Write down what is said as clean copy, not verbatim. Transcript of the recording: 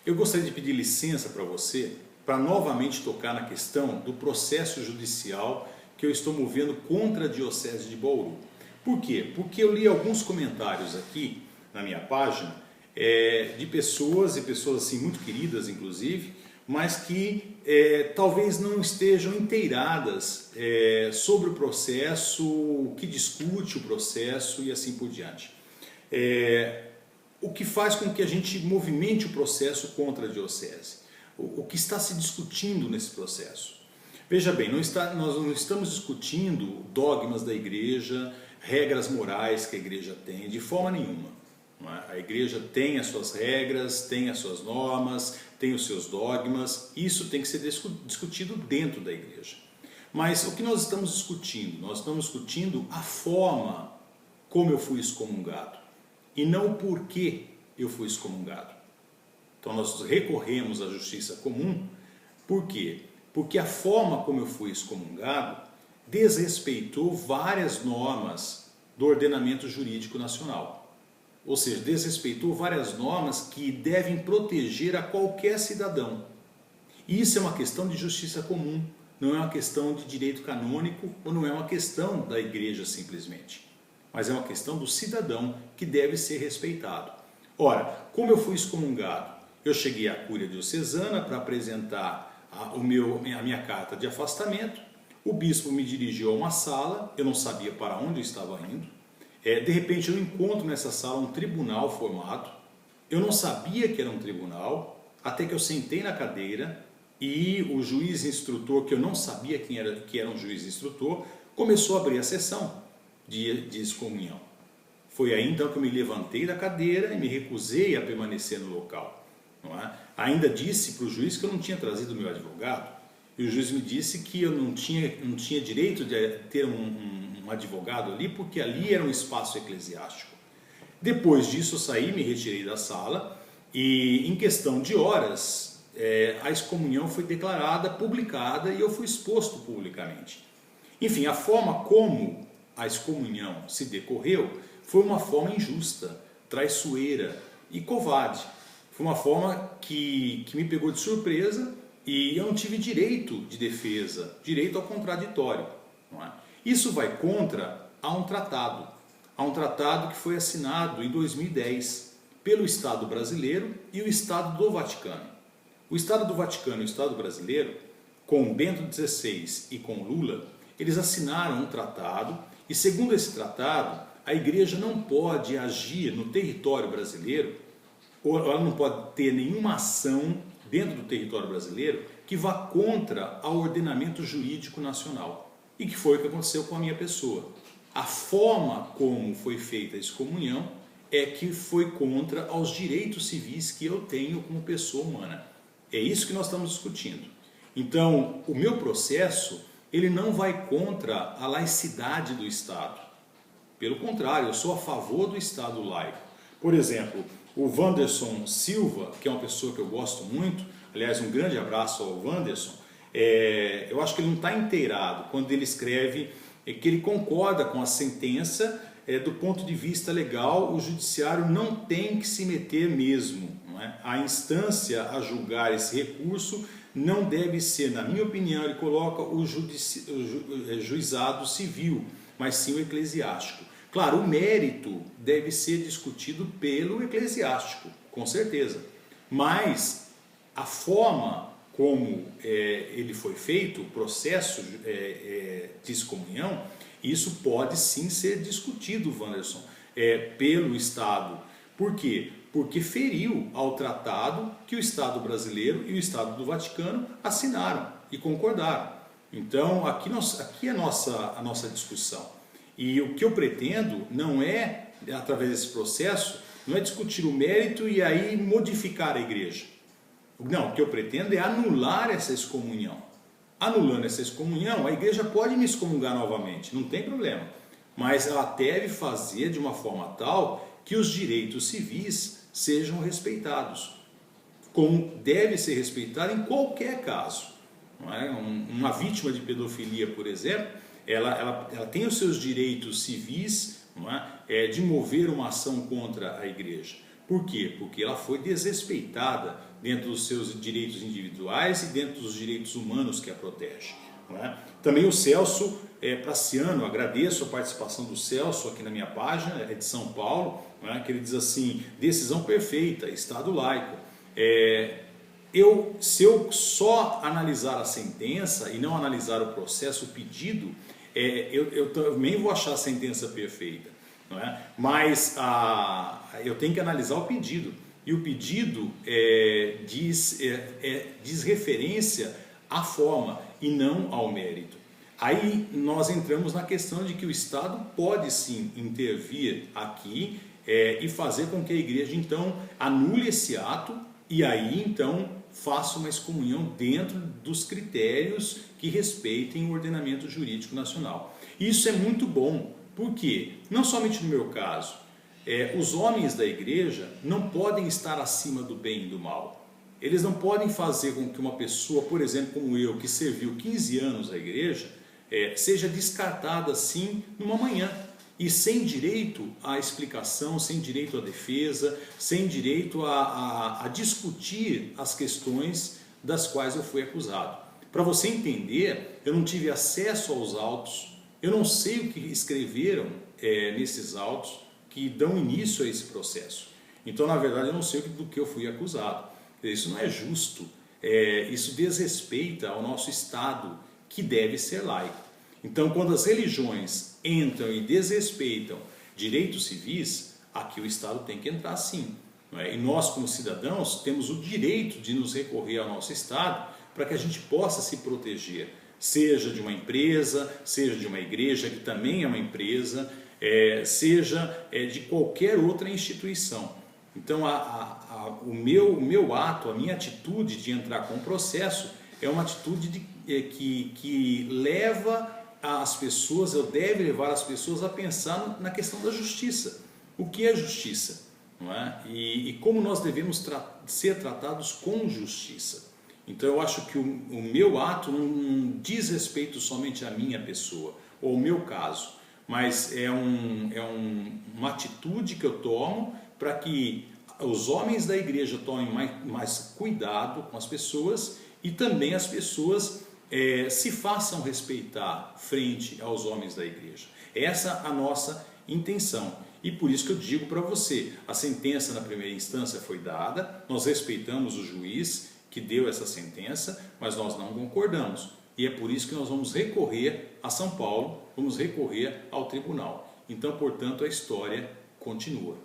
Eu gostaria de pedir licença para você para novamente tocar na questão do processo judicial que eu estou movendo contra a Diocese de Bauru. Por quê? Porque eu li alguns comentários aqui na minha página de pessoas, e pessoas assim muito queridas inclusive, mas que talvez não estejam inteiradas sobre o processo, o que discute o processo e assim por diante. O que faz com que a gente movimente o processo contra a Diocese? O que está se discutindo nesse processo? Veja bem, nós não estamos discutindo dogmas da igreja, regras morais que a igreja tem, de forma nenhuma. A igreja tem as suas regras, tem as suas normas, tem os seus dogmas, isso tem que ser discutido dentro da igreja. Mas o que nós estamos discutindo? Nós estamos discutindo a forma como eu fui excomungado e não o porquê eu fui excomungado. Então nós recorremos à justiça comum, por quê? Porque a forma como eu fui excomungado desrespeitou várias normas do ordenamento jurídico nacional. Ou seja, desrespeitou várias normas que devem proteger a qualquer cidadão. E isso é uma questão de justiça comum, não é uma questão de direito canônico ou não é uma questão da igreja simplesmente. Mas é uma questão do cidadão que deve ser respeitado. Ora, como eu fui excomungado? Eu cheguei à Cúria Diocesana para apresentar a minha carta de afastamento. O bispo me dirigiu a uma sala, eu não sabia para onde eu estava indo. De repente eu encontro nessa sala um tribunal formado. Eu não sabia que era um tribunal, até que eu sentei na cadeira e o juiz instrutor, que eu não sabia que era um juiz instrutor, começou a abrir a sessão de excomunhão. Foi aí então que eu me levantei da cadeira e me recusei a permanecer no local. Não é? Ainda disse para o juiz que eu não tinha trazido o meu advogado, e o juiz me disse que eu não tinha direito de ter um advogado ali, porque ali era um espaço eclesiástico. Depois disso eu saí, me retirei da sala, e em questão de horas, a excomunhão foi declarada, publicada, e eu fui exposto publicamente. Enfim, a forma como a excomunhão se decorreu foi uma forma injusta, traiçoeira e covarde. Foi uma forma que me pegou de surpresa e eu não tive direito de defesa, direito ao contraditório. Não é? Isso vai contra um tratado que foi assinado em 2010 pelo Estado brasileiro e o Estado do Vaticano. O Estado do Vaticano e o Estado brasileiro, com Bento XVI e com Lula, eles assinaram um tratado e, segundo esse tratado, a igreja não pode agir no território brasileiro, ou ela não pode ter nenhuma ação dentro do território brasileiro que vá contra o ordenamento jurídico nacional. E que foi o que aconteceu com a minha pessoa. A forma como foi feita a excomunhão é que foi contra aos direitos civis que eu tenho como pessoa humana. É isso que nós estamos discutindo. Então, o meu processo, ele não vai contra a laicidade do Estado. Pelo contrário, eu sou a favor do Estado laico. Por exemplo, o Wanderson Silva, que é uma pessoa que eu gosto muito, aliás, um grande abraço ao Wanderson, eu acho que ele não está inteirado quando ele escreve que ele concorda com a sentença, do ponto de vista legal, o judiciário não tem que se meter mesmo. Não é? A instância a julgar esse recurso não deve ser, na minha opinião, ele coloca o juizado civil, mas sim o eclesiástico. Claro, o mérito deve ser discutido pelo eclesiástico, com certeza, mas a forma como ele foi feito, o processo de excomunhão, isso pode sim ser discutido, Wanderson, pelo Estado. Por quê? Porque feriu ao tratado que o Estado brasileiro e o Estado do Vaticano assinaram e concordaram. Então, aqui é a nossa discussão. E o que eu pretendo não é, através desse processo, não é discutir o mérito e aí modificar a igreja. Não, o que eu pretendo é anular essa excomunhão. Anulando essa excomunhão, a igreja pode me excomungar novamente, não tem problema. Mas ela deve fazer de uma forma tal que os direitos civis sejam respeitados. Como deve ser respeitado em qualquer caso. Não é? Uma vítima de pedofilia, por exemplo, ela tem os seus direitos civis, não é? De mover uma ação contra a igreja. Por quê? Porque ela foi desrespeitada dentro dos seus direitos individuais e dentro dos direitos humanos que a protegem. Não é? Também o Celso Praciano, agradeço a participação do Celso aqui na minha página, é de São Paulo, não é? Que ele diz assim: decisão perfeita, Estado laico. Se eu só analisar a sentença e não analisar o processo, o pedido, eu também vou achar a sentença perfeita. Não é? Mas eu tenho que analisar o pedido. E o pedido diz referência à forma e não ao mérito. Aí nós entramos na questão de que o Estado pode sim intervir aqui e fazer com que a igreja então anule esse ato e aí então faça uma excomunhão dentro dos critérios que respeitem o ordenamento jurídico nacional. Isso é muito bom, porque não somente no meu caso, os homens da igreja não podem estar acima do bem e do mal. Eles não podem fazer com que uma pessoa, por exemplo, como eu, que serviu 15 anos à igreja, seja descartada assim numa manhã e sem direito à explicação, sem direito à defesa, sem direito a discutir as questões das quais eu fui acusado. Para você entender, eu não tive acesso aos autos, eu não sei o que escreveram nesses autos que dão início a esse processo. Então, na verdade, eu não sei do que eu fui acusado. Isso não é justo, isso desrespeita ao nosso Estado, que deve ser laico. Então, quando as religiões entram e desrespeitam direitos civis, aqui o Estado tem que entrar sim. Não é? E nós, como cidadãos, temos o direito de nos recorrer ao nosso Estado para que a gente possa se proteger, seja de uma empresa, seja de uma igreja, que também é uma empresa, seja de qualquer outra instituição. Então, o meu ato, a minha atitude de entrar com o processo é uma atitude que leva as pessoas, eu deve levar as pessoas a pensar na questão da justiça. O que é justiça? Não é? E como nós devemos ser tratados com justiça. Então eu acho que o meu ato não diz respeito somente à minha pessoa, ou ao meu caso, mas é uma atitude que eu tomo para que os homens da igreja tomem mais cuidado com as pessoas e também as pessoas se façam respeitar frente aos homens da igreja. Essa é a nossa intenção. E por isso que eu digo para você, a sentença na primeira instância foi dada, nós respeitamos o juiz que deu essa sentença, mas nós não concordamos. E é por isso que nós vamos recorrer a São Paulo, vamos recorrer ao tribunal. Então, portanto, a história continua.